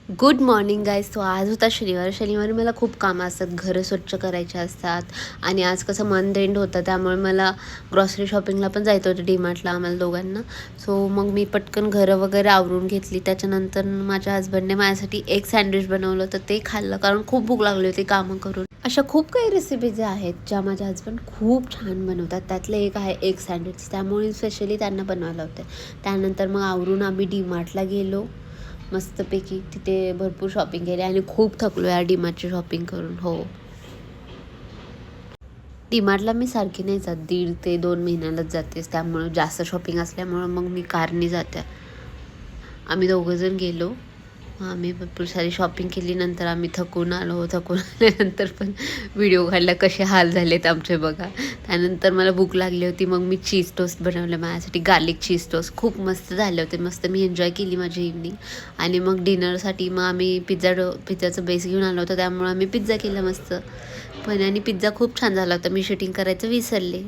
Good morning guys. तो आज होता शनिवारी मला खूप कामं असतात, घरं स्वच्छ करायचे असतात. आणि आज कसं मंथ एंड होतं, त्यामुळे मला ग्रॉसरी शॉपिंगला पण जायचं होतं डीमार्टला आम्हाला दोघांना. सो मग मी पटकन घरं वगैरे आवरून घेतली. त्याच्यानंतर माझ्या हस्बंडने माझ्यासाठी एक सँडविच बनवलं, तर ते खाल्लं कारण खूप भूक लागली होती कामं करून. अशा खूप काही रेसिपीज आहेत ज्या माझे हस्बंड खूप छान बनवतात. त्यातलं एक आहे एग सँडविच, त्यामुळे स्पेशली त्यांना बनवायला होते. त्यानंतर मग आवरून आम्ही डीमार्टला गेलो मस्तपैकी. तिथे भरपूर शॉपिंग केली आणि खूप थकलो या डीमार्टची शॉपिंग करून. हो, डीमार्टला मी सारखी नाही जात, 1.5 ते 2 महिन्यालाच जातेस. त्यामुळं जास्त शॉपिंग असल्यामुळं मग मी कारने जाते. आम्ही दोघंजण गेलो. आम्ही भरपूर सारी शॉपिंग केली. नंतर आम्ही थकून आलो. थकून आल्यानंतर पण व्हिडिओ काढला, कसे हाल झालेत आमचे बघा. त्यानंतर मला भूक लागली होती, मग मी चीज टोस्ट बनवलं माझ्यासाठी, गार्लिक चीज टोस्ट. खूप मस्त झाले होते, मस्त मी एन्जॉय केली माझी इव्हनिंग. आणि मग डिनरसाठी मग आम्ही पिझ्झाचं बेस घेऊन आलो होतो, त्यामुळे आम्ही पिझ्झा केला मस्त. पण आणि पिझ्झा खूप छान झाला होता, मी शूटिंग करायचं विसरले.